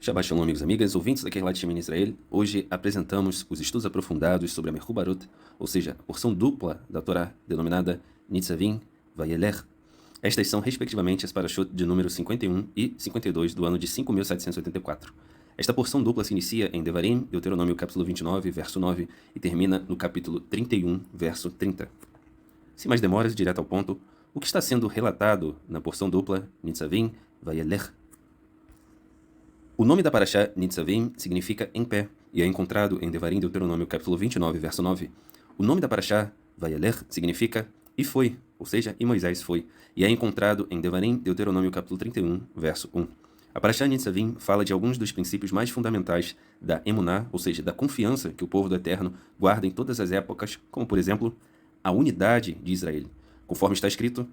Shabbat Shalom, amigos e amigas, ouvintes da Keilat Shemin Israel. Hoje apresentamos os estudos aprofundados sobre a Mechubarot, ou seja, a porção dupla da Torá, denominada Nitzavim Vayeler. Estas são, respectivamente, as parashot de número 51 e 52 do ano de 5.784. Esta porção dupla se inicia em Devarim, Deuteronômio capítulo 29, verso 9, e termina no capítulo 31, verso 30. Sem mais demoras, direto ao ponto, o que está sendo relatado na porção dupla Nitzavim Vayeler? O nome da Parashá Nitzavim significa em pé, e é encontrado em Devarim, Deuteronômio capítulo 29, verso 9. O nome da Parashá Vayeler significa e foi, ou seja, e Moisés foi, e é encontrado em Devarim, Deuteronômio capítulo 31, verso 1. A Parashá Nitzavim fala de alguns dos princípios mais fundamentais da Emuná, ou seja, da confiança que o povo do Eterno guarda em todas as épocas, como, por exemplo, a unidade de Israel. Conforme está escrito,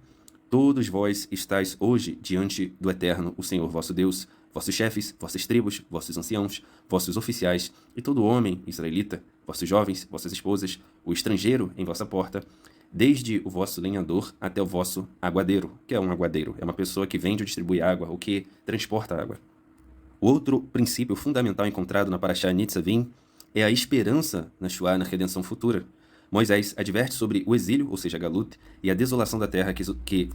todos vós estáis hoje diante do Eterno, o Senhor vosso Deus, vossos chefes, vossas tribos, vossos anciãos, vossos oficiais, e todo homem israelita, vossos jovens, vossas esposas, o estrangeiro em vossa porta, desde o vosso lenhador até o vosso aguadeiro. O que é um aguadeiro? É uma pessoa que vende ou distribui água, ou que transporta água. O outro princípio fundamental encontrado na Parashá Nitzavim é a esperança na Shua, na redenção futura. Moisés adverte sobre o exílio, ou seja, Galut, e a desolação da terra que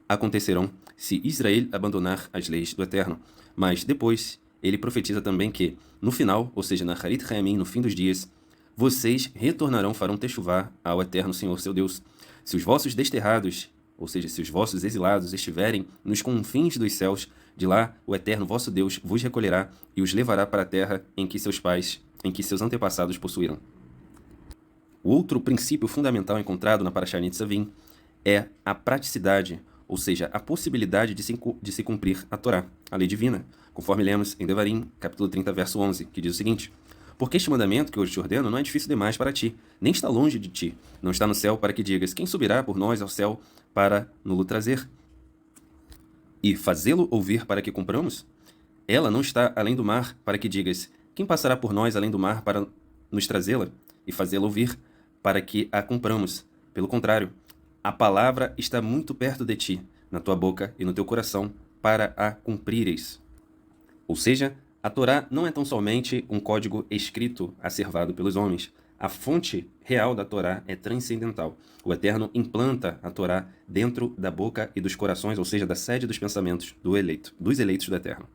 acontecerão se Israel abandonar as leis do Eterno. Mas depois, ele profetiza também que, no final, ou seja, na Harit Hayamim, no fim dos dias, vocês retornarão, farão techuvá ao Eterno Senhor seu Deus. Se os vossos desterrados, ou seja, se os vossos exilados estiverem nos confins dos céus, de lá o Eterno vosso Deus vos recolherá e os levará para a terra em que seus antepassados possuíram. O outro princípio fundamental encontrado na Parashá Nitzavim é a praticidade, ou seja, a possibilidade de se cumprir a Torá, a lei divina, conforme lemos em Devarim, capítulo 30, verso 11, que diz o seguinte: porque este mandamento que hoje te ordeno não é difícil demais para ti, nem está longe de ti, não está no céu para que digas, quem subirá por nós ao céu para nos trazer? E fazê-lo ouvir para que cumpramos? Ela não está além do mar para que digas, quem passará por nós além do mar para nos trazê-la? E fazê-la ouvir para que a cumpramos. Pelo contrário, a palavra está muito perto de ti, na tua boca e no teu coração, para a cumprires. Ou seja, a Torá não é tão somente um código escrito acervado pelos homens. A fonte real da Torá é transcendental. O Eterno implanta a Torá dentro da boca e dos corações, ou seja, da sede dos pensamentos dos eleitos do Eterno.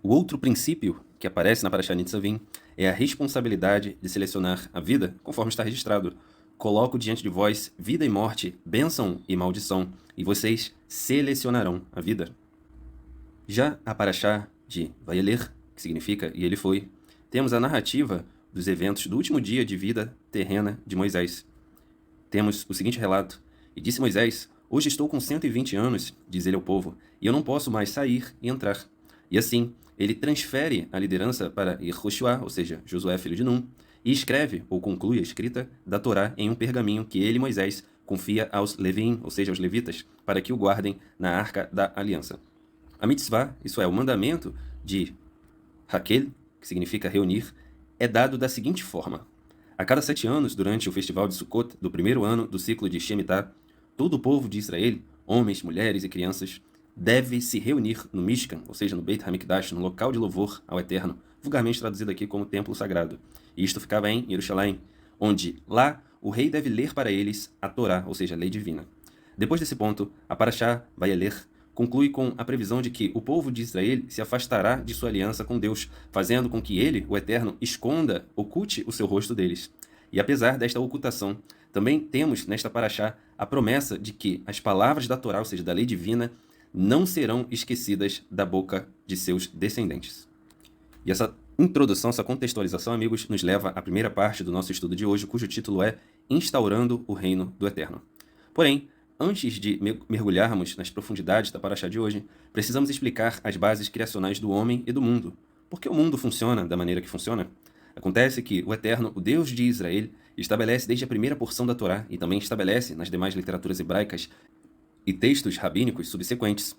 O outro princípio que aparece na Parashá Nitzavim é a responsabilidade de selecionar a vida, conforme está registrado. Coloco diante de vós vida e morte, bênção e maldição, e vocês selecionarão a vida. Já a Parashá de Vayeler, que significa e ele foi, temos a narrativa dos eventos do último dia de vida terrena de Moisés. Temos o seguinte relato: e disse Moisés, hoje estou com 120 anos, diz ele ao povo, e eu não posso mais sair e entrar. E assim, ele transfere a liderança para Yehoshua, ou seja, Josué filho de Num, e escreve ou conclui a escrita da Torá em um pergaminho que ele, Moisés, confia aos Levim, ou seja, aos levitas, para que o guardem na Arca da Aliança. A mitzvah, isso é, o mandamento de Hakel, que significa reunir, é dado da seguinte forma: a cada 7 anos, durante o festival de Sukkot, do primeiro ano do ciclo de Shemitah, todo o povo de Israel, homens, mulheres e crianças, deve se reunir no Mishkan, ou seja, no Beit HaMikdash, no local de louvor ao Eterno, vulgarmente traduzido aqui como templo sagrado. E isto ficava em Jerusalém, onde lá o rei deve ler para eles a Torá, ou seja, a lei divina. Depois desse ponto, a Parashá Vayeler conclui com a previsão de que o povo de Israel se afastará de sua aliança com Deus, fazendo com que ele, o Eterno, oculte o seu rosto deles. E apesar desta ocultação, também temos nesta Parashá a promessa de que as palavras da Torá, ou seja, da lei divina, não serão esquecidas da boca de seus descendentes. E essa introdução, essa contextualização, amigos, nos leva à primeira parte do nosso estudo de hoje, cujo título é Instaurando o Reino do Eterno. Porém, antes de mergulharmos nas profundidades da Parashá de hoje, precisamos explicar as bases criacionais do homem e do mundo. Por que o mundo funciona da maneira que funciona? Acontece que o Eterno, o Deus de Israel, estabelece desde a primeira porção da Torá e também estabelece nas demais literaturas hebraicas e textos rabínicos subsequentes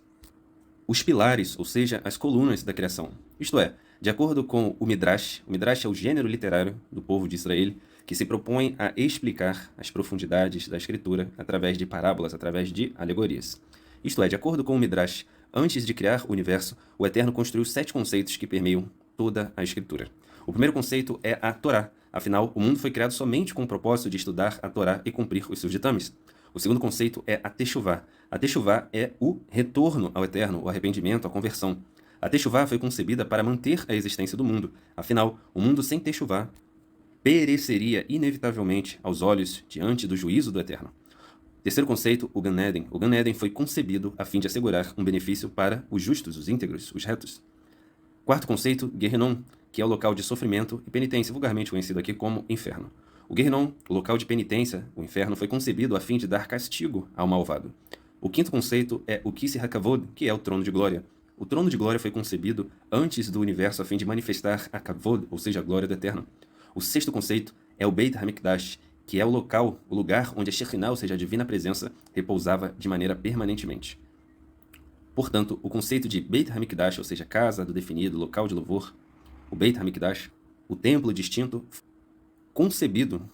os pilares, ou seja, as colunas da criação. Isto é, de acordo com o Midrash é o gênero literário do povo de Israel que se propõe a explicar as profundidades da Escritura através de parábolas, através de alegorias. Isto é, de acordo com o Midrash, antes de criar o universo, o Eterno construiu 7 conceitos que permeiam toda a Escritura. O primeiro conceito é a Torá. Afinal, o mundo foi criado somente com o propósito de estudar a Torá e cumprir os seus ditames. O segundo conceito é a Teshuvá. A Teshuvá é o retorno ao Eterno, o arrependimento, a conversão. A Teshuvá foi concebida para manter a existência do mundo. Afinal, o mundo sem Teshuvá pereceria inevitavelmente aos olhos diante do juízo do Eterno. Terceiro conceito, o Gan Eden. O Gan Eden foi concebido a fim de assegurar um benefício para os justos, os íntegros, os retos. Quarto conceito, Gehinnom, que é o local de sofrimento e penitência, vulgarmente conhecido aqui como inferno. O Gehinnom, o local de penitência, o inferno, foi concebido a fim de dar castigo ao malvado. O quinto conceito é o Kissi HaKavod, que é o trono de glória. O trono de glória foi concebido antes do universo a fim de manifestar a Kavod, ou seja, a glória do Eterno. O sexto conceito é o Beit HaMikdash, que é o local, o lugar onde a Shekinah, ou seja, a divina presença, repousava de maneira permanentemente. Portanto, o conceito de Beit HaMikdash, ou seja, casa do definido, local de louvor, o Beit HaMikdash, o templo distinto, concebido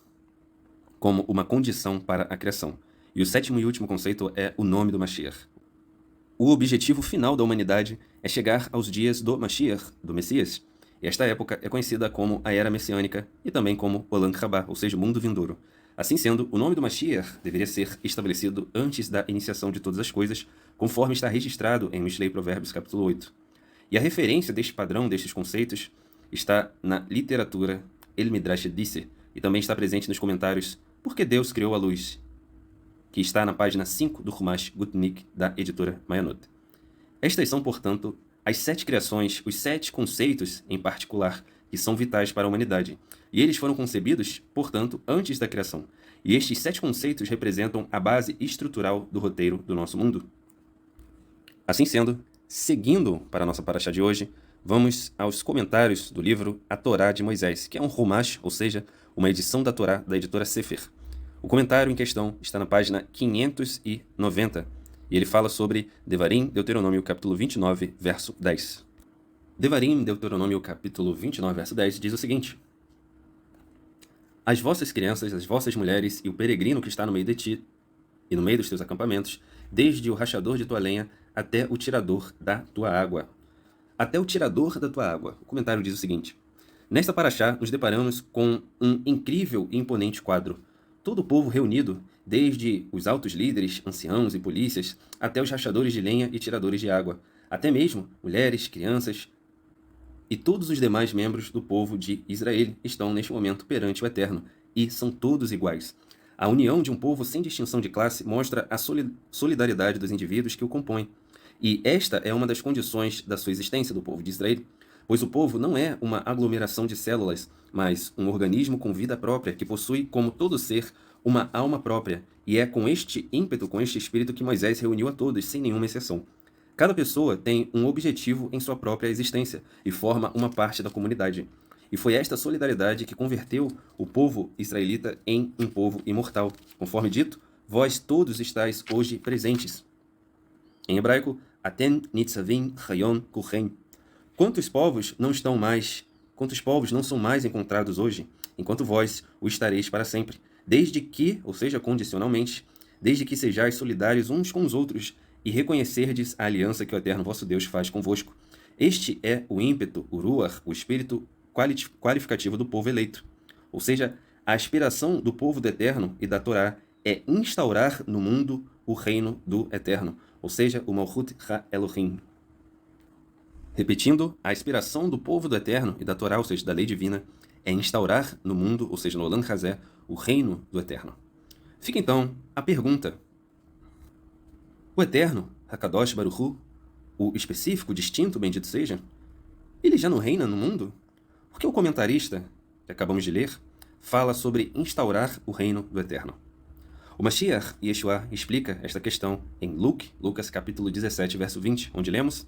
como uma condição para a criação. E o sétimo e último conceito é o nome do Mashiach. O objetivo final da humanidade é chegar aos dias do Mashiach, do Messias. E esta época é conhecida como a Era Messiânica e também como Olam Rabá, ou seja, o mundo vindouro. Assim sendo, o nome do Mashiach deveria ser estabelecido antes da iniciação de todas as coisas, conforme está registrado em Mishlei Provérbios capítulo 8. E a referência deste padrão, destes conceitos, está na literatura El Midrash Disser, e também está presente nos comentários Por que Deus criou a luz?, que está na página 5 do Humash Gutnik, da editora Mayanot. Estas são, portanto, as 7 criações, os 7 conceitos em particular, que são vitais para a humanidade. E eles foram concebidos, portanto, antes da criação. E estes 7 conceitos representam a base estrutural do roteiro do nosso mundo. Assim sendo, seguindo para a nossa paraxá de hoje, vamos aos comentários do livro A Torá de Moisés, que é um Humash, ou seja, uma edição da Torá da editora Sefer. O comentário em questão está na página 590, e ele fala sobre Devarim, Deuteronômio, capítulo 29, verso 10. Devarim, Deuteronômio, capítulo 29, verso 10, diz o seguinte: As vossas crianças, as vossas mulheres e o peregrino que está no meio de ti e no meio dos teus acampamentos, desde o rachador de tua lenha até o tirador da tua água. Até o tirador da tua água. O comentário diz o seguinte: Nesta paraxá, nos deparamos com um incrível e imponente quadro. Todo o povo reunido, desde os altos líderes, anciãos e polícias, até os rachadores de lenha e tiradores de água, até mesmo mulheres, crianças e todos os demais membros do povo de Israel estão neste momento perante o Eterno, e são todos iguais. A união de um povo sem distinção de classe mostra a solidariedade dos indivíduos que o compõem. E esta é uma das condições da sua existência do povo de Israel, pois o povo não é uma aglomeração de células, mas um organismo com vida própria, que possui, como todo ser, uma alma própria, e é com este ímpeto, com este espírito que Moisés reuniu a todos, sem nenhuma exceção. Cada pessoa tem um objetivo em sua própria existência, e forma uma parte da comunidade. E foi esta solidariedade que converteu o povo israelita em um povo imortal. Conforme dito, vós todos estáis hoje presentes. Em hebraico, Aten Nitzavim Chayon Kuchen. Quantos povos não são mais encontrados hoje, enquanto vós o estareis para sempre, desde que, ou seja, condicionalmente, desde que sejais solidários uns com os outros e reconhecerdes a aliança que o Eterno vosso Deus faz convosco. Este é o ímpeto, o ruach, o espírito qualificativo do povo eleito. Ou seja, a aspiração do povo do Eterno e da Torá é instaurar no mundo o reino do Eterno, ou seja, o Malchut Ha-Elohim. Repetindo, a aspiração do povo do Eterno e da Torá, ou seja, da lei divina, é instaurar no mundo, ou seja, no Olam Hazé, o reino do Eterno. Fica então a pergunta: o Eterno, Hakadosh Baruch Hu, o específico, distinto, bendito seja, ele já não reina no mundo? Porque o comentarista, que acabamos de ler, fala sobre instaurar o reino do Eterno. O Mashiach Yeshua explica esta questão em Lucas capítulo 17, verso 20, onde lemos: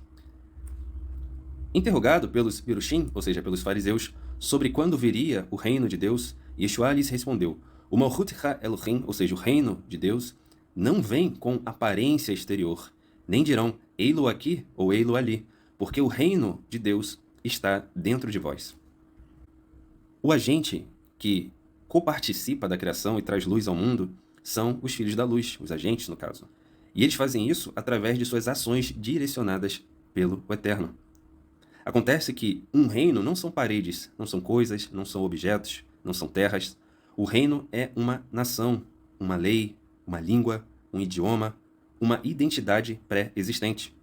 Interrogado pelos Pirushim, ou seja, pelos fariseus, sobre quando viria o reino de Deus, Yeshua lhes respondeu: O Malchut Ha-Elohim, ou seja, o reino de Deus, não vem com aparência exterior, nem dirão ei-lo aqui ou ei-lo ali, porque o reino de Deus está dentro de vós. O agente que coparticipa da criação e traz luz ao mundo são os filhos da luz, os agentes no caso. E eles fazem isso através de suas ações direcionadas pelo Eterno. Acontece que um reino não são paredes, não são coisas, não são objetos, não são terras. O reino é uma nação, uma lei, uma língua, um idioma, uma identidade pré-existente.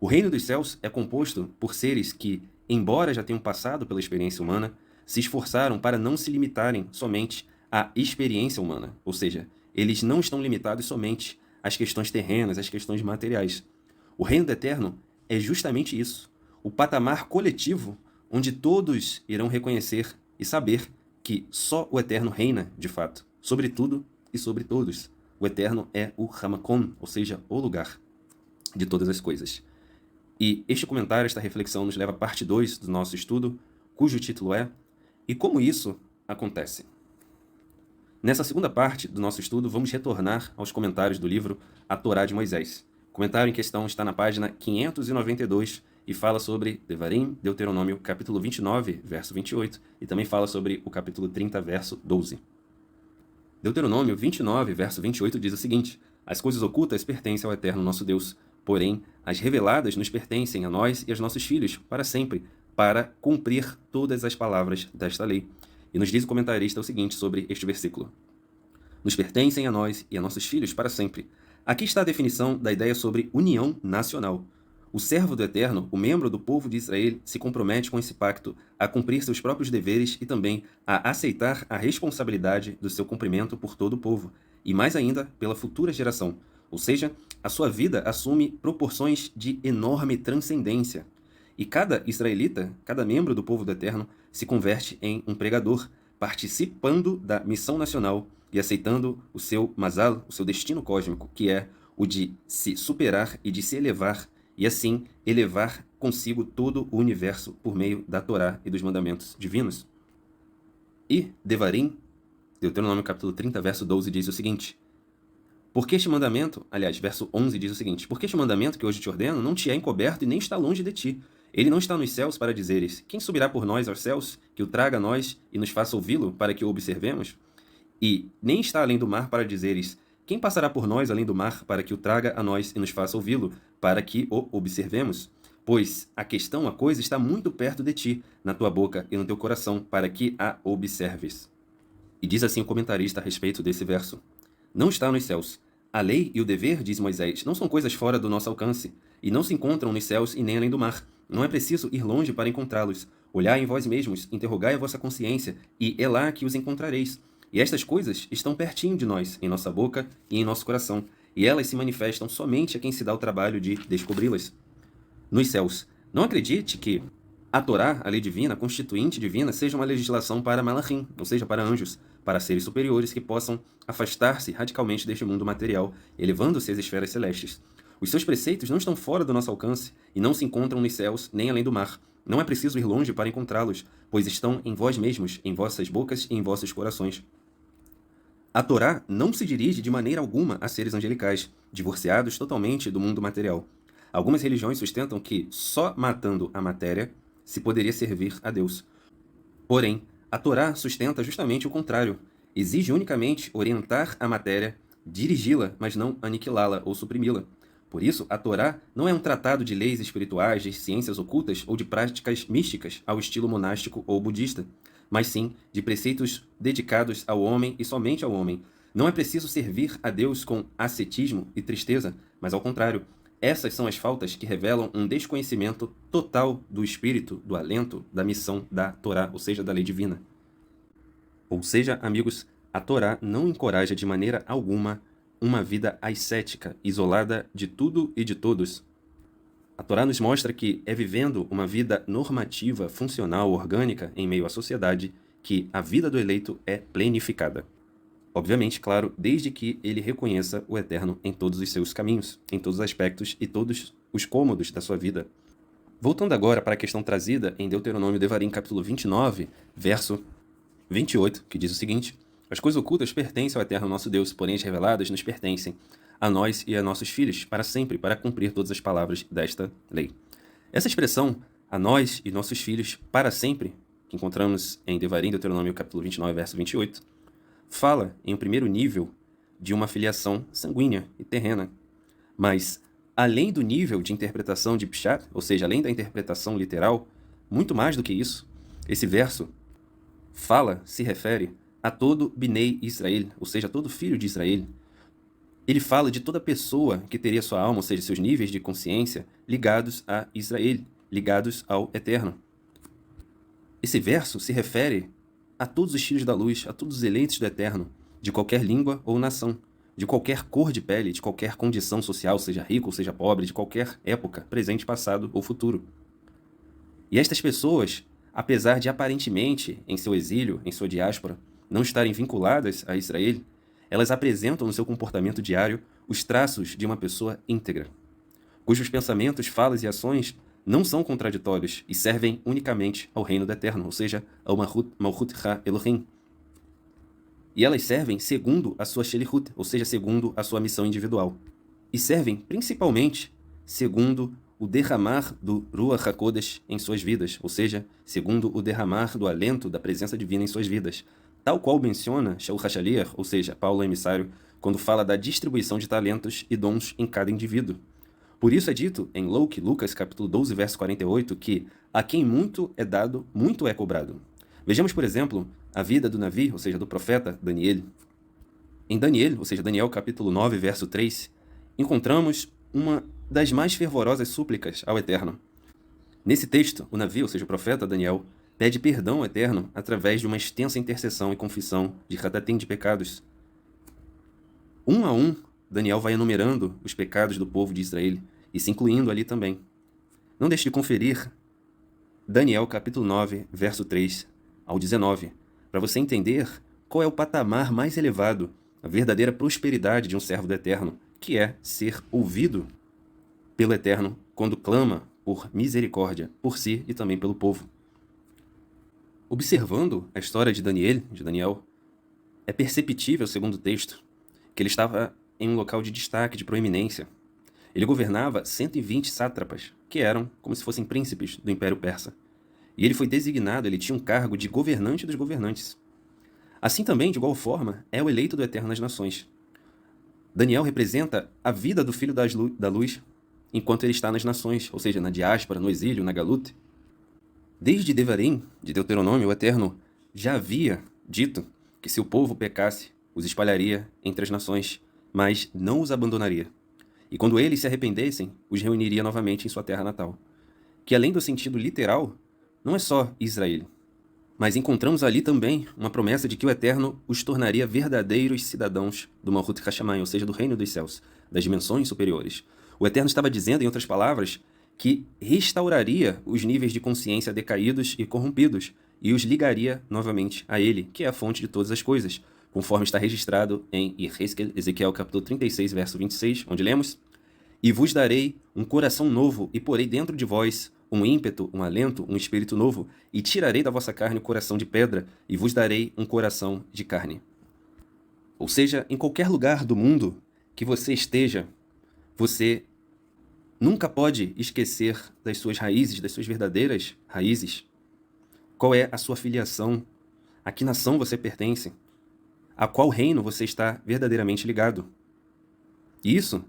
O reino dos céus é composto por seres que, embora já tenham passado pela experiência humana, se esforçaram para não se limitarem somente à experiência humana, ou seja, eles não estão limitados somente às questões terrenas, às questões materiais. O reino do eterno é justamente isso, o patamar coletivo onde todos irão reconhecer e saber que só o eterno reina, de fato, sobre tudo e sobre todos. O eterno é o Hamakom, ou seja, o lugar de todas as coisas. E este comentário, esta reflexão, nos leva à parte 2 do nosso estudo, cujo título é E como isso acontece? Nessa segunda parte do nosso estudo, vamos retornar aos comentários do livro A Torá de Moisés. O comentário em questão está na página 592 e fala sobre Devarim, Deuteronômio, capítulo 29, verso 28, e também fala sobre o capítulo 30, verso 12. Deuteronômio 29, verso 28 diz o seguinte: As coisas ocultas pertencem ao Eterno nosso Deus, porém, as reveladas nos pertencem a nós e aos nossos filhos, para sempre, para cumprir todas as palavras desta lei. E nos diz o comentarista o seguinte sobre este versículo: Nos pertencem a nós e a nossos filhos para sempre. Aqui está a definição da ideia sobre união nacional. O servo do Eterno, o membro do povo de Israel, se compromete com esse pacto a cumprir seus próprios deveres e também a aceitar a responsabilidade do seu cumprimento por todo o povo, e mais ainda pela futura geração. Ou seja, a sua vida assume proporções de enorme transcendência. E cada israelita, cada membro do povo do Eterno, se converte em um pregador, participando da missão nacional e aceitando o seu mazal, o seu destino cósmico, que é o de se superar e de se elevar, e assim elevar consigo todo o universo por meio da Torá e dos mandamentos divinos. E Devarim, Deuteronômio capítulo 30, verso 12, diz o seguinte: Porque este mandamento, aliás, verso 11 diz o seguinte: Porque este mandamento que hoje te ordeno não te é encoberto e nem está longe de ti. Ele não está nos céus para dizeres: Quem subirá por nós aos céus, que o traga a nós e nos faça ouvi-lo, para que o observemos? E nem está além do mar para dizeres: Quem passará por nós além do mar, para que o traga a nós e nos faça ouvi-lo, para que o observemos? Pois a questão, a coisa, está muito perto de ti, na tua boca e no teu coração, para que a observes. E diz assim o comentarista a respeito desse verso: Não está nos céus. A lei e o dever, diz Moisés, não são coisas fora do nosso alcance, e não se encontram nos céus e nem além do mar. Não é preciso ir longe para encontrá-los. Olhai em vós mesmos, interrogai a vossa consciência, e é lá que os encontrareis. E estas coisas estão pertinho de nós, em nossa boca e em nosso coração, e elas se manifestam somente a quem se dá o trabalho de descobri-las. Nos céus. Não acredite que a Torá, a lei divina, a constituinte divina, seja uma legislação para malachim, ou seja, para anjos, para seres superiores que possam afastar-se radicalmente deste mundo material, elevando-se às esferas celestes. Os seus preceitos não estão fora do nosso alcance e não se encontram nos céus nem além do mar. Não é preciso ir longe para encontrá-los, pois estão em vós mesmos, em vossas bocas e em vossos corações. A Torá não se dirige de maneira alguma a seres angelicais, divorciados totalmente do mundo material. Algumas religiões sustentam que só matando a matéria se poderia servir a Deus. Porém, a Torá sustenta justamente o contrário. Exige unicamente orientar a matéria, dirigi-la, mas não aniquilá-la ou suprimi-la. Por isso, a Torá não é um tratado de leis espirituais, de ciências ocultas ou de práticas místicas ao estilo monástico ou budista, mas sim de preceitos dedicados ao homem e somente ao homem. Não é preciso servir a Deus com ascetismo e tristeza, mas ao contrário. Essas são as faltas que revelam um desconhecimento total do espírito, do alento, da missão da Torá, ou seja, da lei divina. Ou seja, amigos, a Torá não encoraja de maneira alguma uma vida ascética, isolada de tudo e de todos. A Torá nos mostra que é vivendo uma vida normativa, funcional, orgânica em meio à sociedade que a vida do eleito é planificada. Obviamente, claro, desde que ele reconheça o Eterno em todos os seus caminhos, em todos os aspectos e todos os cômodos da sua vida. Voltando agora para a questão trazida em Deuteronômio Devarim, capítulo 29, verso 28, que diz o seguinte: As coisas ocultas pertencem ao Eterno nosso Deus, porém as reveladas nos pertencem, a nós e a nossos filhos, para sempre, para cumprir todas as palavras desta lei. Essa expressão, a nós e nossos filhos, para sempre, que encontramos em Devarim, Deuteronômio, capítulo 29, verso 28, fala, em um primeiro nível, de uma filiação sanguínea e terrena. Mas, além do nível de interpretação de Pshat, ou seja, além da interpretação literal, muito mais do que isso, esse verso se refere a todo Binei Israel, ou seja, a todo filho de Israel. Ele fala de toda pessoa que teria sua alma, ou seja, seus níveis de consciência, ligados a Israel, ligados ao Eterno. Esse verso se refere a todos os filhos da luz, a todos os eleitos do Eterno, de qualquer língua ou nação, de qualquer cor de pele, de qualquer condição social, seja rico ou seja pobre, de qualquer época, presente, passado ou futuro. E estas pessoas, apesar de aparentemente, em seu exílio, em sua diáspora, não estarem vinculadas a Israel, elas apresentam no seu comportamento diário os traços de uma pessoa íntegra, cujos pensamentos, falas e ações não são contraditórios e servem unicamente ao reino do Eterno, ou seja, ao Malchut Ha Elohim. E elas servem segundo a sua Shelichut, ou seja, segundo a sua missão individual. E servem principalmente segundo o derramar do Ruach HaKodesh em suas vidas, ou seja, segundo o derramar do alento da presença divina em suas vidas, tal qual menciona Shaul HaShaliach, ou seja, Paulo emissário, quando fala da distribuição de talentos e dons em cada indivíduo. Por isso é dito em Lucas capítulo 12, verso 48, que a quem muito é dado, muito é cobrado. Vejamos, por exemplo, a vida do Navi, ou seja, do profeta Daniel. Em Daniel, ou seja, Daniel capítulo 9, verso 3, encontramos uma das mais fervorosas súplicas ao Eterno. Nesse texto, o Navi, ou seja, o profeta Daniel, pede perdão ao Eterno através de uma extensa intercessão e confissão de Hatatim, de pecados. Um a um, Daniel vai enumerando os pecados do povo de Israel e se incluindo ali também. Não deixe de conferir Daniel capítulo 9, verso 3 ao 19, para você entender qual é o patamar mais elevado, a verdadeira prosperidade de um servo do Eterno, que é ser ouvido pelo Eterno quando clama por misericórdia por si e também pelo povo. Observando a história de Daniel, é perceptível, segundo o texto, que ele estava em um local de destaque, de proeminência. Ele governava 120 sátrapas, que eram como se fossem príncipes do Império Persa. E ele foi designado, ele tinha um cargo de governante dos governantes. Assim também, de igual forma, é o eleito do Eterno nas nações. Daniel representa a vida do Filho da Luz enquanto ele está nas nações, ou seja, na diáspora, no exílio, na Galut. Desde Devarim, de Deuteronômio, o Eterno já havia dito que se o povo pecasse, os espalharia entre as nações, mas não os abandonaria. E quando eles se arrependessem, os reuniria novamente em sua terra natal. Que além do sentido literal, não é só Israel, mas encontramos ali também uma promessa de que o Eterno os tornaria verdadeiros cidadãos do Malchut Hashamayim, ou seja, do reino dos céus, das dimensões superiores. O Eterno estava dizendo, em outras palavras, que restauraria os níveis de consciência decaídos e corrompidos e os ligaria novamente a Ele, que é a fonte de todas as coisas, conforme está registrado em Ezequiel capítulo 36, verso 26, onde lemos: E vos darei um coração novo, e porei dentro de vós um ímpeto, um alento, um espírito novo, e tirarei da vossa carne o coração de pedra, e vos darei um coração de carne. Ou seja, em qualquer lugar do mundo que você esteja, você nunca pode esquecer das suas raízes, das suas verdadeiras raízes. Qual é a sua filiação? A que nação você pertence? A qual reino você está verdadeiramente ligado? E isso,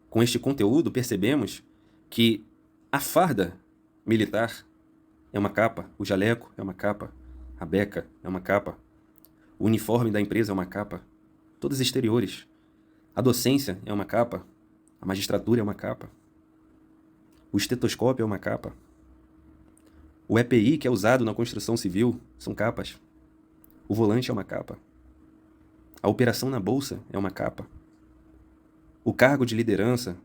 com este conteúdo, percebemos que a farda militar é uma capa, o jaleco é uma capa, a beca é uma capa, o uniforme da empresa é uma capa, todos exteriores. A docência é uma capa, a magistratura é uma capa, o estetoscópio é uma capa, o EPI que é usado na construção civil são capas, o volante é uma capa, a operação na bolsa é uma capa, o cargo de liderança,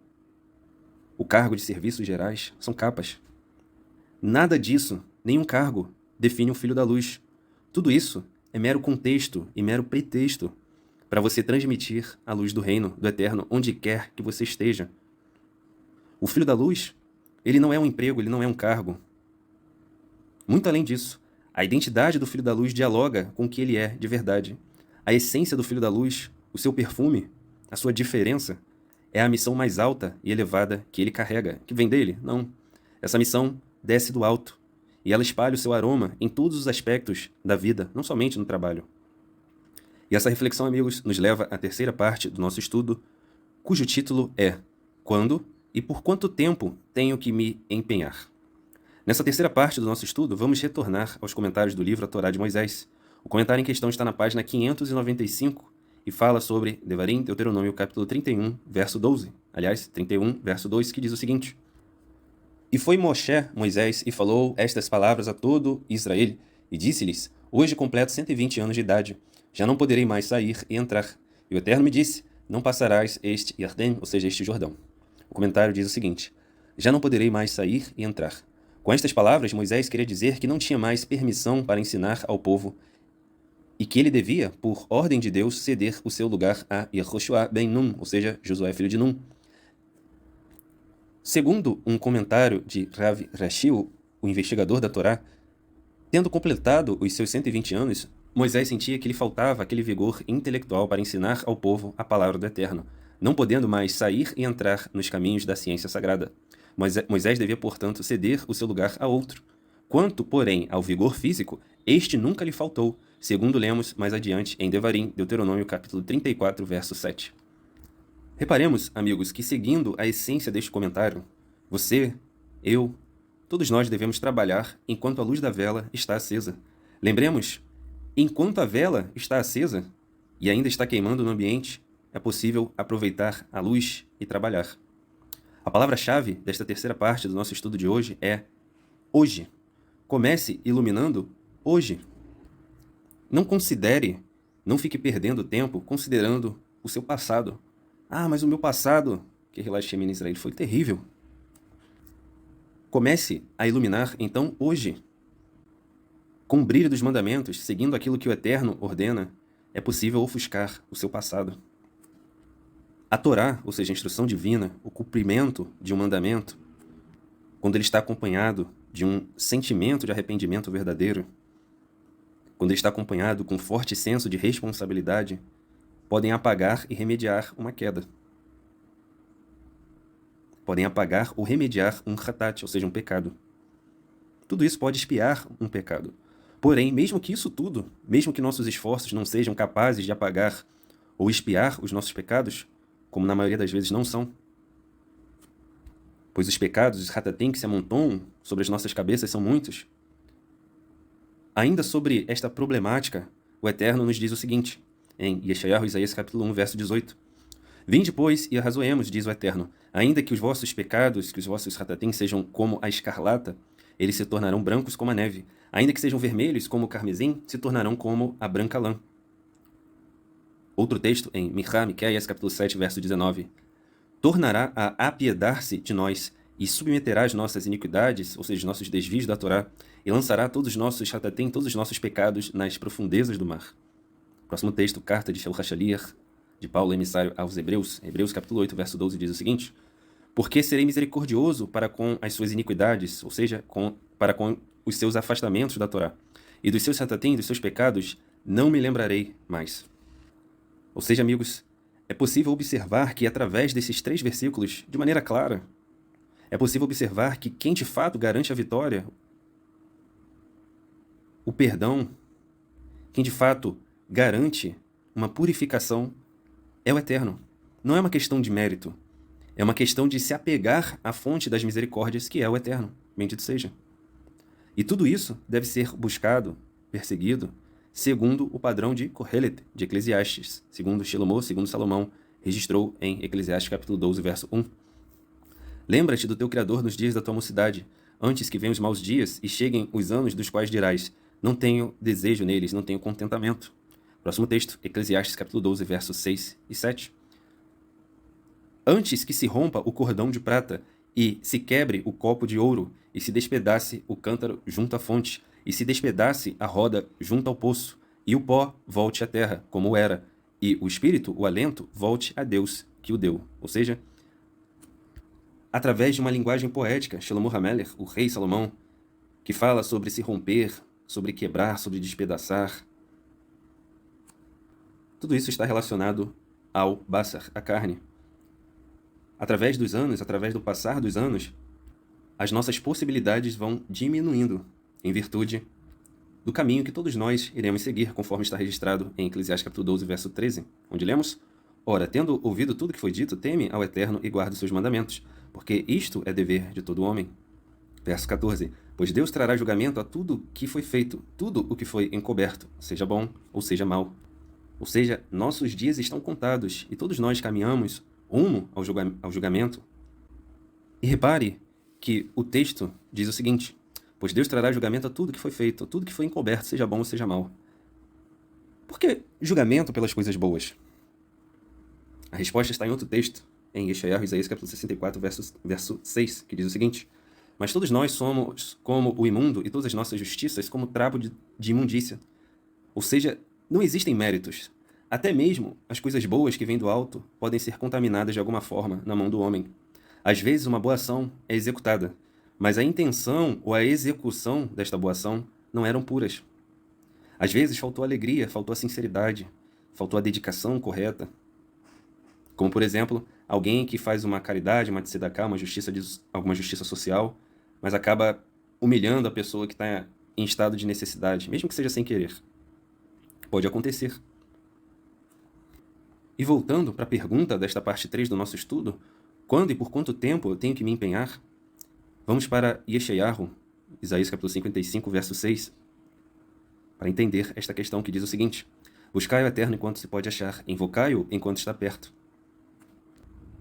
o cargo de serviços gerais são capas. Nada disso, nenhum cargo, define um filho da luz. Tudo isso é mero contexto e mero pretexto para você transmitir a luz do reino, do Eterno, onde quer que você esteja. O filho da luz, ele não é um emprego, ele não é um cargo. Muito além disso, a identidade do filho da luz dialoga com o que ele é de verdade. A essência do filho da luz, o seu perfume, a sua diferença, é a missão mais alta e elevada que ele carrega. Que vem dele? Não. Essa missão desce do alto, e ela espalha o seu aroma em todos os aspectos da vida, não somente no trabalho. E essa reflexão, amigos, nos leva à terceira parte do nosso estudo, cujo título é quando e por quanto tempo tenho que me empenhar? Nessa terceira parte do nosso estudo, vamos retornar aos comentários do livro A Torá de Moisés. O comentário em questão está na página 595 e fala sobre Devarim, Deuteronômio, capítulo 31, verso 12. Aliás, 31, verso 2, que diz o seguinte: E foi Moisés, e falou estas palavras a todo Israel, e disse-lhes: Hoje completo 120 anos de idade, já não poderei mais sair e entrar. E o Eterno me disse: Não passarás este Yardém, ou seja, este Jordão. O comentário diz o seguinte: Já não poderei mais sair e entrar. Com estas palavras, Moisés queria dizer que não tinha mais permissão para ensinar ao povo e que ele devia, por ordem de Deus, ceder o seu lugar a Yehoshua ben Nun, ou seja, Josué filho de Nun. Segundo um comentário de Rav Rashi, o investigador da Torá, tendo completado os seus 120 anos, Moisés sentia que lhe faltava aquele vigor intelectual para ensinar ao povo a palavra do Eterno, não podendo mais sair e entrar nos caminhos da ciência sagrada. Moisés devia, portanto, ceder o seu lugar a outro. Quanto, porém, ao vigor físico, este nunca lhe faltou, segundo lemos mais adiante em Devarim, Deuteronômio capítulo 34, verso 7. Reparemos, amigos, que seguindo a essência deste comentário, você, eu, todos nós devemos trabalhar enquanto a luz da vela está acesa. Lembremos, enquanto a vela está acesa e ainda está queimando no ambiente, é possível aproveitar a luz e trabalhar. A palavra-chave desta terceira parte do nosso estudo de hoje é hoje. Comece iluminando hoje. Não fique perdendo tempo considerando o seu passado. Ah, mas o meu passado, que relaxa em Israel, foi terrível. Comece a iluminar, então, hoje. Com o brilho dos mandamentos, seguindo aquilo que o Eterno ordena, é possível ofuscar o seu passado. A Torá, ou seja, a instrução divina, o cumprimento de um mandamento, quando ele está acompanhado de um sentimento de arrependimento verdadeiro, quando ele está acompanhado com um forte senso de responsabilidade, podem apagar e remediar uma queda. Podem apagar ou remediar um hatat, ou seja, um pecado. Tudo isso pode expiar um pecado. Porém, mesmo que isso tudo, mesmo que nossos esforços não sejam capazes de apagar ou expiar os nossos pecados, como na maioria das vezes não são, pois os pecados, os hatatim que se amontoam sobre as nossas cabeças são muitos, ainda sobre esta problemática, o Eterno nos diz o seguinte, em Yeshayahu, Isaías capítulo 1, verso 18. Vinde, pois, e arrazoemos, diz o Eterno, ainda que os vossos pecados, que os vossos hatatim sejam como a escarlata, eles se tornarão brancos como a neve. Ainda que sejam vermelhos como o carmesim, se tornarão como a branca lã. Outro texto em Miqueias, capítulo 7, verso 19. Tornará a apiedar-se de nós e submeterá as nossas iniquidades, ou seja, os nossos desvios da Torá, e lançará todos os nossos hatatim, todos os nossos pecados nas profundezas do mar. Próximo texto, carta de Shelachaliah, de Paulo, emissário aos Hebreus. Hebreus, capítulo 8, verso 12, diz o seguinte: Porque serei misericordioso para com as suas iniquidades, ou seja, para com os seus afastamentos da Torá, e dos seus hatatim, dos seus pecados, não me lembrarei mais. Ou seja, amigos, é possível observar que através desses 3 versículos, de maneira clara, é possível observar que quem de fato garante a vitória, o perdão, quem de fato garante uma purificação é o Eterno. Não é uma questão de mérito, é uma questão de se apegar à fonte das misericórdias, que é o Eterno. Bendito seja. E tudo isso deve ser buscado, perseguido, segundo o padrão de Kohelet, de Eclesiastes, segundo Shlomo, segundo Salomão, registrou em Eclesiastes capítulo 12, verso 1. Lembra-te do teu Criador nos dias da tua mocidade, antes que venham os maus dias e cheguem os anos dos quais dirás, não tenho desejo neles, não tenho contentamento. Próximo texto, Eclesiastes capítulo 12, versos 6 e 7. Antes que se rompa o cordão de prata, e se quebre o copo de ouro, e se despedace o cântaro junto à fonte, e se despedace a roda junto ao poço, e o pó volte à terra, como era, e o espírito, o alento, volte a Deus, que o deu. Ou seja, através de uma linguagem poética, Shlomo HaMelech, o rei Salomão, que fala sobre se romper, sobre quebrar, sobre despedaçar. Tudo isso está relacionado ao Basar, a carne. Através dos anos, através do passar dos anos, as nossas possibilidades vão diminuindo em virtude do caminho que todos nós iremos seguir, conforme está registrado em Eclesiastes capítulo 12, verso 13, onde lemos: Ora, tendo ouvido tudo que foi dito, teme ao Eterno e guarda os seus mandamentos, porque isto é dever de todo homem. Verso 14. Pois Deus trará julgamento a tudo que foi feito, tudo o que foi encoberto, seja bom ou seja mau. Ou seja, nossos dias estão contados e todos nós caminhamos rumo ao julgamento. E repare que o texto diz o seguinte: pois Deus trará julgamento a tudo que foi feito, tudo que foi encoberto, seja bom ou seja mau. Por que julgamento pelas coisas boas? A resposta está em outro texto, em Yeshayahu, Isaías capítulo 64, verso 6, que diz o seguinte: mas todos nós somos como o imundo e todas as nossas justiças como trapo de imundícia. Ou seja, não existem méritos. Até mesmo as coisas boas que vêm do alto podem ser contaminadas de alguma forma na mão do homem. Às vezes uma boa ação é executada, mas a intenção ou a execução desta boa ação não eram puras. Às vezes faltou alegria, faltou a sinceridade, faltou a dedicação correta. Como, por exemplo, alguém que faz uma caridade, uma tzedakah, alguma justiça social, mas acaba humilhando a pessoa que está em estado de necessidade, mesmo que seja sem querer. Pode acontecer. E voltando para a pergunta desta parte 3 do nosso estudo, quando e por quanto tempo eu tenho que me empenhar? Vamos para Yeshayahu, Isaías capítulo 55, verso 6, para entender esta questão que diz o seguinte: buscai o Eterno enquanto se pode achar, invocai-o enquanto está perto.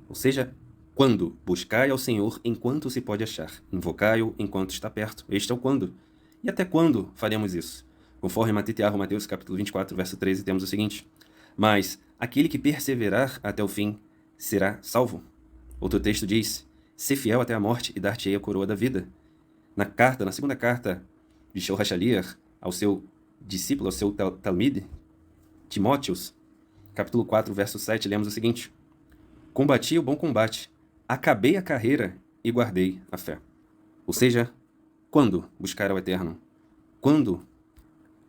Ou seja, quando? Buscai ao Senhor enquanto se pode achar, invocai-o enquanto está perto. Este é o quando. E até quando faremos isso? Conforme Mateus capítulo 24, verso 13, temos o seguinte: mas aquele que perseverar até o fim será salvo. Outro texto diz: sê fiel até a morte e dar-te-ei a coroa da vida. Na segunda carta de Shel Hashaliach ao seu discípulo, ao seu Talmid, Timóteos, capítulo 4, verso 7, lemos o seguinte: combati o bom combate, acabei a carreira e guardei a fé. Ou seja, quando buscar ao Eterno? Quando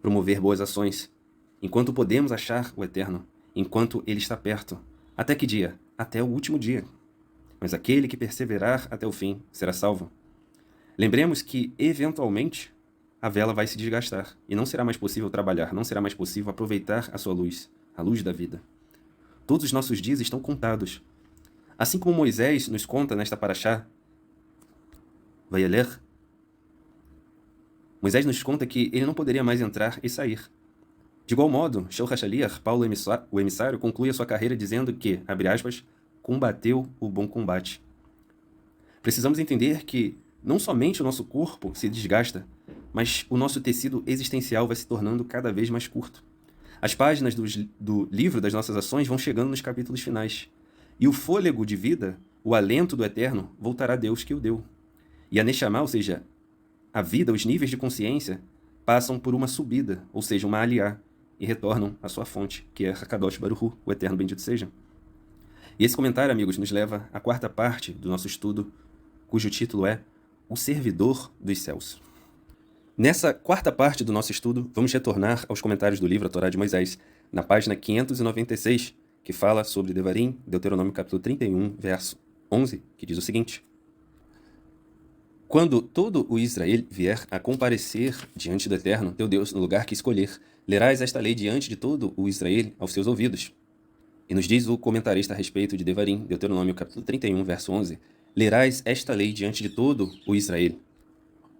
promover boas ações? Enquanto podemos achar o Eterno, enquanto Ele está perto. Até que dia? Até o último dia. Mas aquele que perseverar até o fim será salvo. Lembremos que, eventualmente, a vela vai se desgastar e não será mais possível trabalhar, não será mais possível aproveitar a sua luz, a luz da vida. Todos os nossos dias estão contados. Assim como Moisés nos conta nesta paraxá, Vayeler, Moisés nos conta que ele não poderia mais entrar e sair. De igual modo, Shel Hashaliach, Paulo o emissário, conclui a sua carreira dizendo que, abre aspas, combateu o bom combate. Precisamos entender que não somente o nosso corpo se desgasta, mas o nosso tecido existencial vai se tornando cada vez mais curto. As páginas do livro das nossas ações vão chegando nos capítulos finais. E o fôlego de vida, o alento do Eterno, voltará a Deus que o deu. E a Neshama, ou seja, a vida, os níveis de consciência, passam por uma subida, ou seja, uma aliá, e retornam à sua fonte, que é Hakadosh Baruch Hu, o Eterno bendito seja. E esse comentário, amigos, nos leva à quarta parte do nosso estudo, cujo título é O Servidor dos Céus. Nessa quarta parte do nosso estudo, vamos retornar aos comentários do livro A Torá de Moisés, na página 596, que fala sobre Devarim, Deuteronômio capítulo 31, verso 11, que diz o seguinte: quando todo o Israel vier a comparecer diante do Eterno, teu Deus, no lugar que escolher, lerás esta lei diante de todo o Israel aos seus ouvidos. E nos diz o comentarista a respeito de Devarim, Deuteronômio capítulo 31, verso 11, lerás esta lei diante de todo o Israel.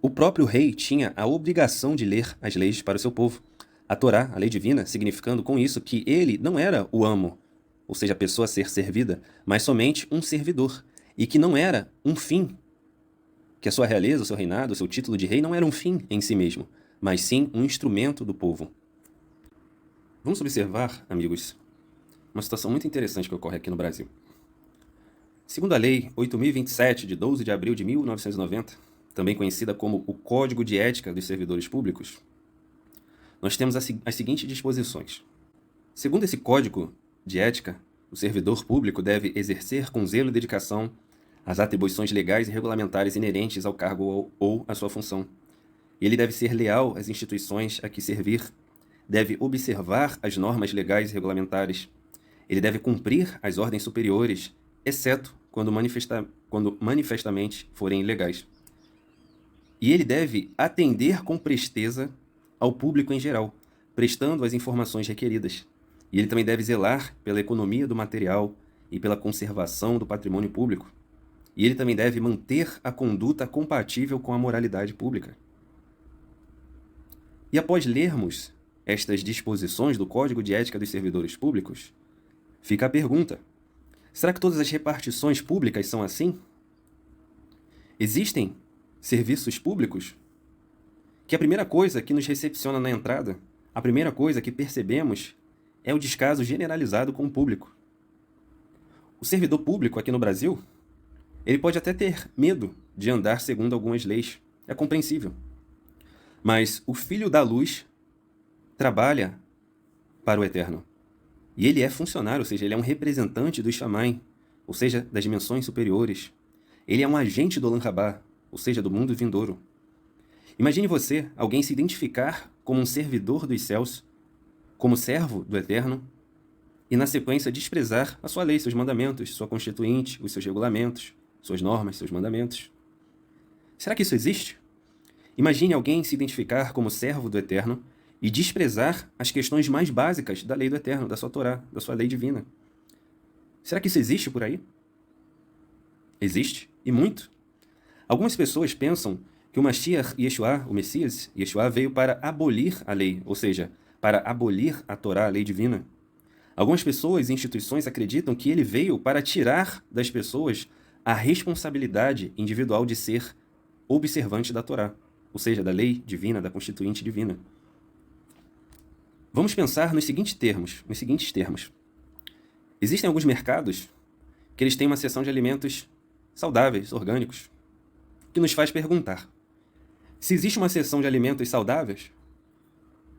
O próprio rei tinha a obrigação de ler as leis para o seu povo. A Torá, a lei divina, significando com isso que ele não era o amo, ou seja, a pessoa a ser servida, mas somente um servidor, e que não era um fim, que a sua realeza, o seu reinado, o seu título de rei não era um fim em si mesmo, mas sim um instrumento do povo. Vamos observar, amigos, uma situação muito interessante que ocorre aqui no Brasil. Segundo a Lei 8.027, de 12 de abril de 1990, também conhecida como o Código de Ética dos Servidores Públicos, nós temos as seguintes disposições. Segundo esse Código de Ética, o servidor público deve exercer com zelo e dedicação as atribuições legais e regulamentares inerentes ao cargo ou à sua função. E ele deve ser leal às instituições a que servir, deve observar as normas legais e regulamentares, ele deve cumprir as ordens superiores, exceto quando manifestamente forem ilegais. E ele deve atender com presteza ao público em geral, prestando as informações requeridas. E ele também deve zelar pela economia do material e pela conservação do patrimônio público. E ele também deve manter a conduta compatível com a moralidade pública. E após lermos estas disposições do Código de Ética dos Servidores Públicos, fica a pergunta: será que todas as repartições públicas são assim? Existem serviços públicos que a primeira coisa que nos recepciona na entrada, a primeira coisa que percebemos é o descaso generalizado com o público. O servidor público aqui no Brasil, ele pode até ter medo de andar segundo algumas leis, é compreensível. Mas o Filho da Luz trabalha para o Eterno. E ele é funcionário, ou seja, ele é um representante do Shammai, ou seja, das dimensões superiores. Ele é um agente do Olam Rabá, ou seja, do mundo vindouro. Imagine você, alguém se identificar como um servidor dos céus, como servo do Eterno, e na sequência desprezar a sua lei, seus mandamentos, sua constituinte, os seus regulamentos, suas normas, seus mandamentos. Será que isso existe? Imagine alguém se identificar como servo do Eterno e desprezar as questões mais básicas da lei do Eterno, da sua Torá, da sua lei divina. Será que isso existe por aí? Existe, e muito. Algumas pessoas pensam que o Mashiach Yeshua, o Messias, Yeshua, veio para abolir a lei, ou seja, para abolir a Torá, a lei divina. Algumas pessoas e instituições acreditam que ele veio para tirar das pessoas a responsabilidade individual de ser observante da Torá, ou seja, da lei divina, da constituinte divina. Vamos pensar nos seguintes termos. Existem alguns mercados que eles têm uma seção de alimentos saudáveis, orgânicos, que nos faz perguntar: se existe uma seção de alimentos saudáveis,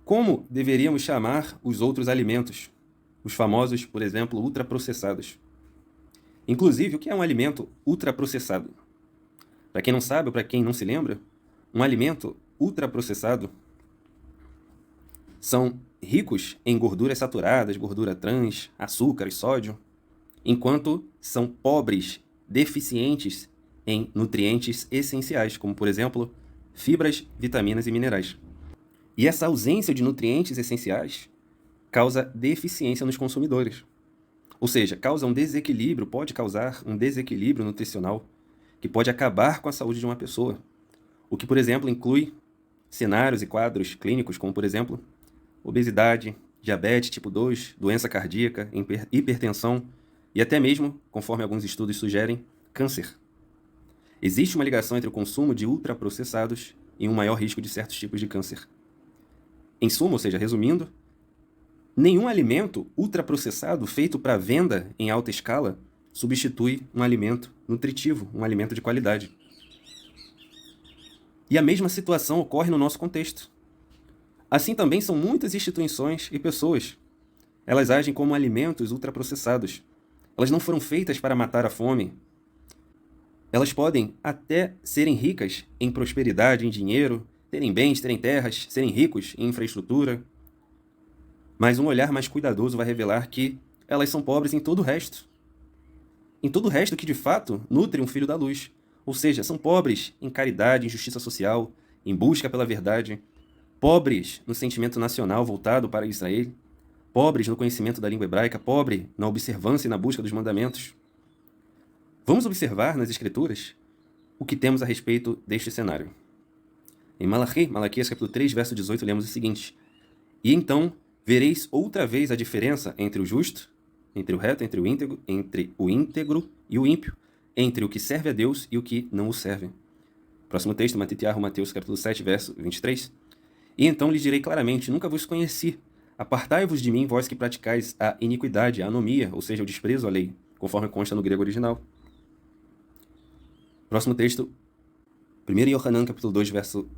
como deveríamos chamar os outros alimentos, os famosos, por exemplo, ultraprocessados? Inclusive, o que é um alimento ultraprocessado? Para quem não sabe ou para quem não se lembra, um alimento ultraprocessado são ricos em gorduras saturadas, gordura trans, açúcar e sódio, enquanto são pobres, deficientes em nutrientes essenciais, como, por exemplo, fibras, vitaminas e minerais. E essa ausência de nutrientes essenciais causa deficiência nos consumidores. Ou seja, pode causar um desequilíbrio nutricional que pode acabar com a saúde de uma pessoa. O que, por exemplo, inclui cenários e quadros clínicos como, por exemplo, obesidade, diabetes tipo 2, doença cardíaca, hipertensão e até mesmo, conforme alguns estudos sugerem, câncer. Existe uma ligação entre o consumo de ultraprocessados e um maior risco de certos tipos de câncer. Em suma, ou seja, resumindo, nenhum alimento ultraprocessado feito para venda em alta escala substitui um alimento nutritivo, um alimento de qualidade. E a mesma situação ocorre no nosso contexto. Assim também são muitas instituições e pessoas. Elas agem como alimentos ultraprocessados. Elas não foram feitas para matar a fome. Elas podem até serem ricas em prosperidade, em dinheiro, terem bens, terem terras, serem ricos em infraestrutura. Mas um olhar mais cuidadoso vai revelar que elas são pobres em todo o resto. Em todo o resto que, de fato, nutre um filho da luz. Ou seja, são pobres em caridade, em justiça social, em busca pela verdade, pobres no sentimento nacional voltado para Israel, pobres no conhecimento da língua hebraica, pobre na observância e na busca dos mandamentos. Vamos observar nas Escrituras o que temos a respeito deste cenário. Em Malaquias capítulo 3, verso 18, lemos o seguinte: e então vereis outra vez a diferença entre o justo, entre o reto, entre o íntegro e o ímpio, entre o que serve a Deus e o que não o serve. Próximo texto, Mateus capítulo 7, verso 23. E então lhes direi claramente: nunca vos conheci. Apartai-vos de mim, vós que praticais a iniquidade, a anomia, ou seja, o desprezo à lei, conforme consta no grego original. Próximo texto, 1 Yohanan capítulo 2, verso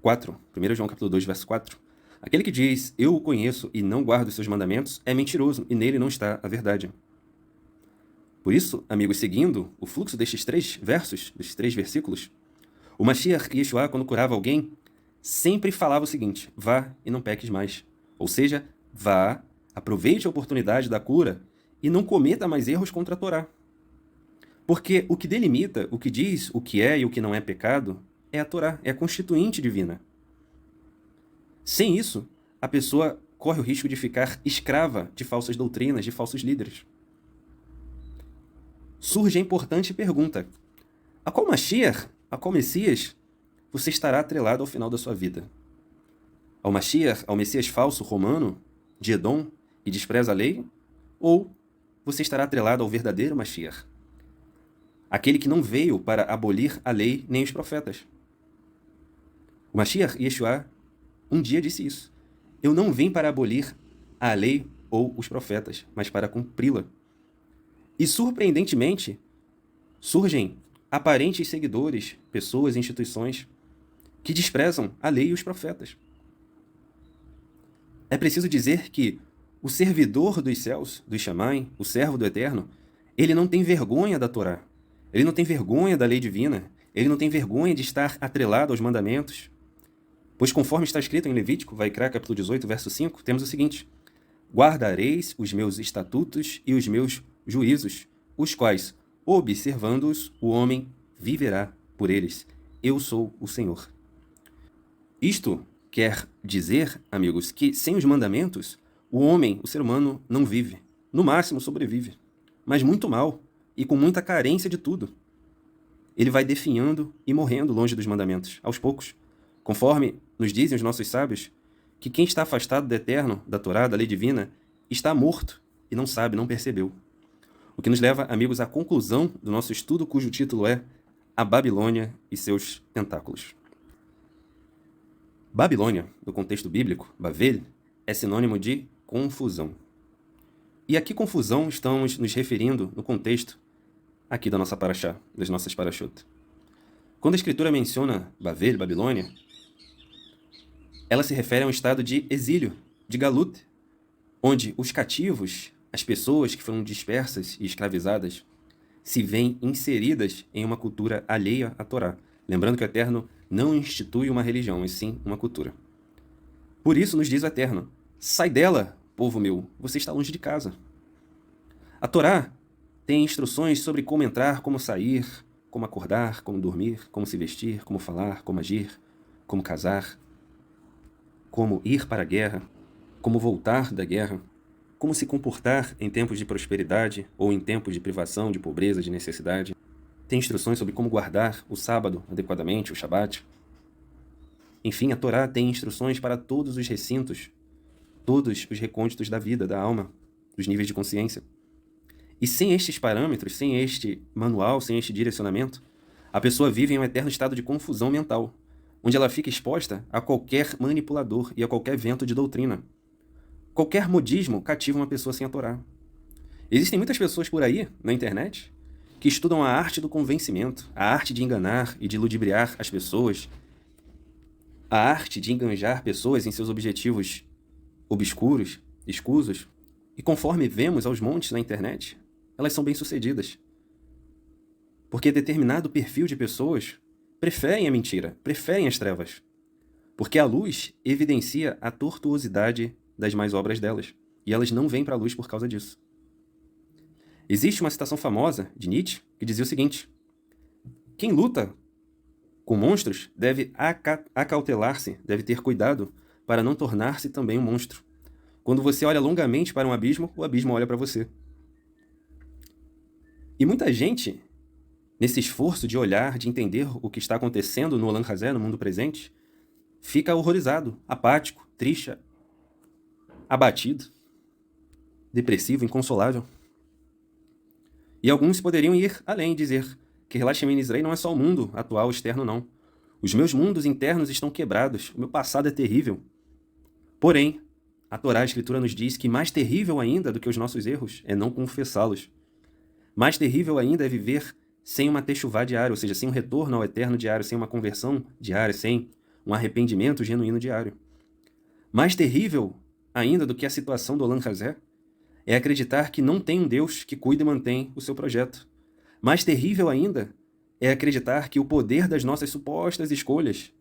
4. 1 João capítulo 2, verso 4. Aquele que diz, eu o conheço e não guardo os seus mandamentos, é mentiroso, e nele não está a verdade. Por isso, amigos, seguindo o fluxo destes três versículos, o Mashiach Yeshua, quando curava alguém, sempre falava o seguinte: vá e não peques mais. Ou seja, vá, aproveite a oportunidade da cura e não cometa mais erros contra a Torá. Porque o que delimita, o que diz o que é e o que não é pecado, é a Torá, é a constituinte divina. Sem isso, a pessoa corre o risco de ficar escrava de falsas doutrinas, de falsos líderes. Surge a importante pergunta: a qual Mashiach, a qual Messias, você estará atrelado ao final da sua vida? Ao Mashiach, ao Messias falso romano, de Edom, e despreza a lei? Ou você estará atrelado ao verdadeiro Mashiach, aquele que não veio para abolir a lei nem os profetas? O Mashiach, Yeshua, um dia disse isso: eu não vim para abolir a lei ou os profetas, mas para cumpri-la. E, surpreendentemente, surgem aparentes seguidores, pessoas e instituições que desprezam a lei e os profetas. É preciso dizer que o servidor dos céus, do Shammai, o servo do Eterno, ele não tem vergonha da Torá, ele não tem vergonha da lei divina, ele não tem vergonha de estar atrelado aos mandamentos. Pois conforme está escrito em Levítico, Vaikra, capítulo 18, verso 5, temos o seguinte: guardareis os meus estatutos e os meus juízos, os quais, observando-os, o homem viverá por eles. Eu sou o Senhor. Isto quer dizer, amigos, que sem os mandamentos, o homem, o ser humano, não vive. No máximo sobrevive, mas muito mal e com muita carência de tudo. Ele vai definhando e morrendo longe dos mandamentos, aos poucos. Conforme nos dizem os nossos sábios, que quem está afastado do Eterno, da Torá, da lei divina, está morto e não sabe, não percebeu. O que nos leva, amigos, à conclusão do nosso estudo, cujo título é A Babilônia e seus tentáculos. Babilônia, no contexto bíblico, Bavel, é sinônimo de confusão. E a que confusão estamos nos referindo no contexto aqui da nossa paraxá, das nossas parashot? Quando a Escritura menciona Bavel, Babilônia, ela se refere a um estado de exílio, de galut, onde os cativos, as pessoas que foram dispersas e escravizadas, se veem inseridas em uma cultura alheia à Torá. Lembrando que o Eterno não institui uma religião, mas sim uma cultura. Por isso nos diz o Eterno: sai dela, povo meu, você está longe de casa. A Torá tem instruções sobre como entrar, como sair, como acordar, como dormir, como se vestir, como falar, como agir, como casar, como ir para a guerra, como voltar da guerra, como se comportar em tempos de prosperidade ou em tempos de privação, de pobreza, de necessidade. Tem instruções sobre como guardar o sábado adequadamente, o Shabat. Enfim, a Torá tem instruções para todos os recintos, todos os recônditos da vida, da alma, dos níveis de consciência. E sem estes parâmetros, sem este manual, sem este direcionamento, a pessoa vive em um eterno estado de confusão mental, onde ela fica exposta a qualquer manipulador e a qualquer vento de doutrina. Qualquer modismo cativa uma pessoa sem a Torá. Existem muitas pessoas por aí, na internet, que estudam a arte do convencimento, a arte de enganar e de ludibriar as pessoas, a arte de enganjar pessoas em seus objetivos obscuros, escusos, e conforme vemos aos montes na internet, elas são bem-sucedidas. Porque determinado perfil de pessoas preferem a mentira, preferem as trevas, porque a luz evidencia a tortuosidade das más obras delas, e elas não vêm para a luz por causa disso. Existe uma citação famosa de Nietzsche que dizia o seguinte: quem luta com monstros deve acautelar-se, deve ter cuidado para não tornar-se também um monstro. Quando você olha longamente para um abismo, o abismo olha para você. E muita gente, nesse esforço de olhar, de entender o que está acontecendo no Olam Hazé, no mundo presente, fica horrorizado, apático, triste, abatido, depressivo, inconsolável. E alguns poderiam ir além e dizer que Relaxem Israel não é só o mundo atual, externo, não. Os meus mundos internos estão quebrados, o meu passado é terrível. Porém, a Torá, a Escritura, nos diz que mais terrível ainda do que os nossos erros é não confessá-los. Mais terrível ainda é viver sem uma techuvá diária, ou seja, sem um retorno ao eterno diário, sem uma conversão diária, sem um arrependimento genuíno diário. Mais terrível ainda do que a situação do Olam Hazé é acreditar que não tem um Deus que cuida e mantém o seu projeto. Mais terrível ainda é acreditar que o poder das nossas supostas escolhas,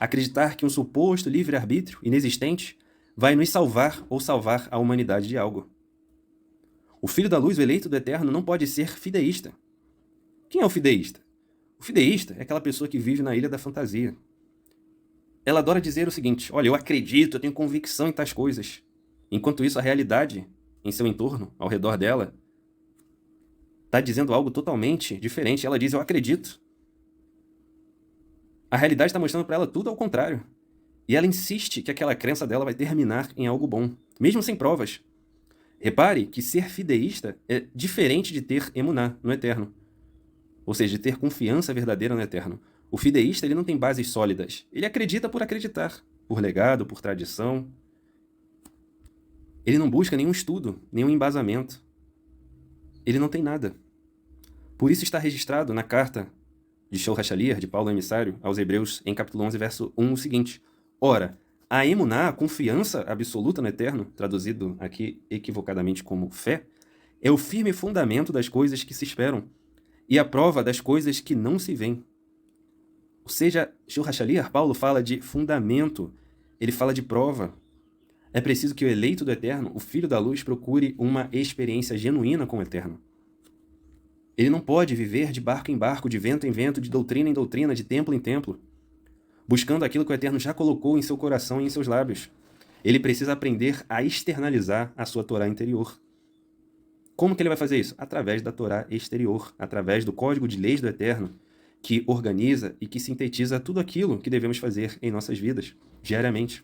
acreditar que um suposto livre-arbítrio inexistente vai nos salvar ou salvar a humanidade de algo. O Filho da Luz, o eleito do Eterno, não pode ser fideísta. Quem é o fideísta? O fideísta é aquela pessoa que vive na ilha da fantasia. Ela adora dizer o seguinte: olha, eu acredito, eu tenho convicção em tais coisas. Enquanto isso, a realidade em seu entorno, ao redor dela, está dizendo algo totalmente diferente. Ela diz, eu acredito. A realidade está mostrando para ela tudo ao contrário. E ela insiste que aquela crença dela vai terminar em algo bom, mesmo sem provas. Repare que ser fideísta é diferente de ter emuná no eterno. Ou seja, de ter confiança verdadeira no eterno. O fideísta ele não tem bases sólidas. Ele acredita por acreditar, por legado, por tradição. Ele não busca nenhum estudo, nenhum embasamento. Ele não tem nada. Por isso está registrado na carta de Shor HaShaliach, de Paulo emissário, aos Hebreus, em capítulo 11, verso 1, o seguinte: ora, a emuná, a confiança absoluta no eterno, traduzido aqui equivocadamente como fé, é o firme fundamento das coisas que se esperam e a prova das coisas que não se veem. Ou seja, Shor HaShaliach, Paulo fala de fundamento, ele fala de prova. É preciso que o eleito do eterno, o filho da luz, procure uma experiência genuína com o eterno. Ele não pode viver de barco em barco, de vento em vento, de doutrina em doutrina, de templo em templo, buscando aquilo que o Eterno já colocou em seu coração e em seus lábios. Ele precisa aprender a externalizar a sua Torá interior. Como que ele vai fazer isso? Através da Torá exterior, através do código de leis do Eterno, que organiza e que sintetiza tudo aquilo que devemos fazer em nossas vidas, diariamente.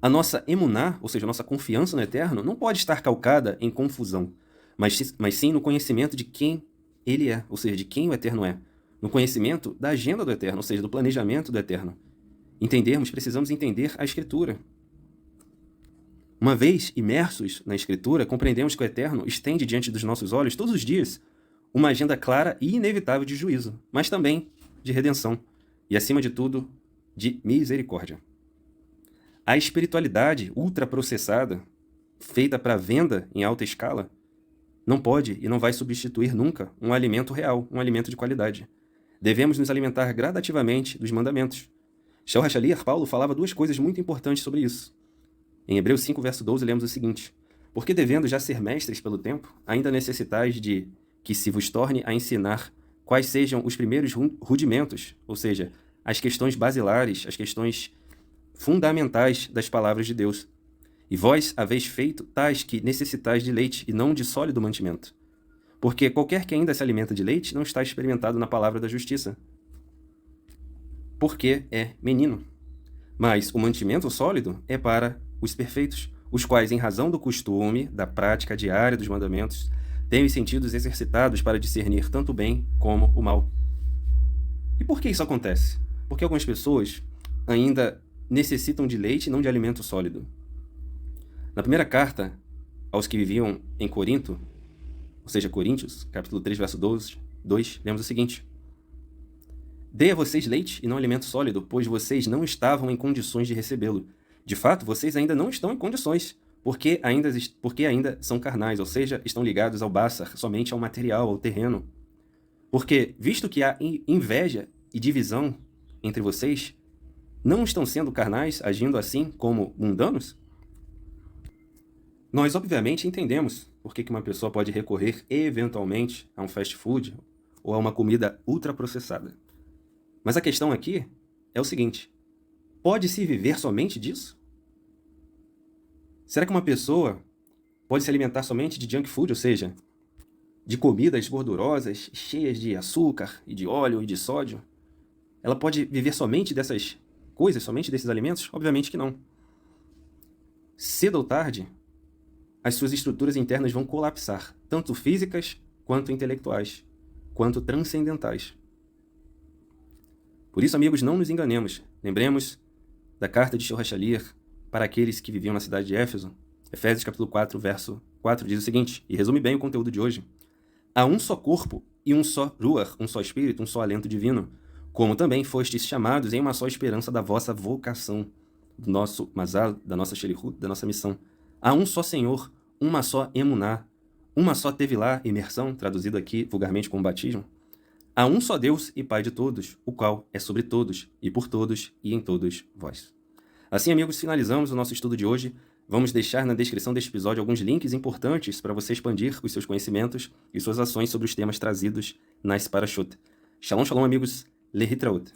A nossa emuná, ou seja, a nossa confiança no Eterno, não pode estar calcada em confusão, mas sim no conhecimento de quem ele é, ou seja, de quem o Eterno é. No conhecimento da agenda do Eterno, ou seja, do planejamento do Eterno. Precisamos entender a Escritura. Uma vez imersos na Escritura, compreendemos que o Eterno estende diante dos nossos olhos, todos os dias, uma agenda clara e inevitável de juízo, mas também de redenção e, acima de tudo, de misericórdia. A espiritualidade ultraprocessada, feita para venda em alta escala, não pode e não vai substituir nunca um alimento real, um alimento de qualidade. Devemos nos alimentar gradativamente dos mandamentos. Shor HaShaliach, Paulo, falava duas coisas muito importantes sobre isso. Em Hebreus 5, verso 12, lemos o seguinte: porque devendo já ser mestres pelo tempo, ainda necessitais de que se vos torne a ensinar quais sejam os primeiros rudimentos, ou seja, as questões basilares, as questões fundamentais das palavras de Deus. E vós haveis feito tais que necessitais de leite e não de sólido mantimento. Porque qualquer que ainda se alimenta de leite não está experimentado na palavra da justiça, porque é menino. Mas o mantimento sólido é para os perfeitos, os quais, em razão do costume, da prática diária dos mandamentos, têm os sentidos exercitados para discernir tanto o bem como o mal. E por que isso acontece? Porque algumas pessoas ainda necessitam de leite e não de alimento sólido. Na primeira carta aos que viviam em Corinto, ou seja, Coríntios, capítulo 3, verso 2, lemos o seguinte: dê a vocês leite e não alimento sólido, pois vocês não estavam em condições de recebê-lo. De fato, vocês ainda não estão em condições, porque ainda são carnais, ou seja, estão ligados ao Bassar, somente ao material, ao terreno. Porque, visto que há inveja e divisão entre vocês, não estão sendo carnais, agindo assim como mundanos? Nós, obviamente, entendemos por que uma pessoa pode recorrer, eventualmente, a um fast food ou a uma comida ultraprocessada. Mas a questão aqui é o seguinte: pode-se viver somente disso? Será que uma pessoa pode se alimentar somente de junk food, ou seja, de comidas gordurosas, cheias de açúcar e de óleo e de sódio? Ela pode viver somente dessas coisas, somente desses alimentos? Obviamente que não. Cedo ou tarde, as suas estruturas internas vão colapsar, tanto físicas, quanto intelectuais, quanto transcendentais. Por isso, amigos, não nos enganemos. Lembremos da carta de Shor HaShaliach para aqueles que viviam na cidade de Éfeso. Efésios capítulo 4, verso 4 diz o seguinte, e resume bem o conteúdo de hoje: há um só corpo e um só ruach, um só espírito, um só alento divino, como também fostes chamados em uma só esperança da vossa vocação, do nosso mazal, da nossa shelichut, da nossa missão. Há um só Senhor, uma só emuná, uma só tevilá, imersão, traduzido aqui vulgarmente como batismo. Há um só Deus e Pai de todos, o qual é sobre todos, e por todos, e em todos vós. Assim, amigos, finalizamos o nosso estudo de hoje. Vamos deixar na descrição deste episódio alguns links importantes para você expandir os seus conhecimentos e suas ações sobre os temas trazidos nas Parashot. Shalom, shalom, amigos. Lehitraot.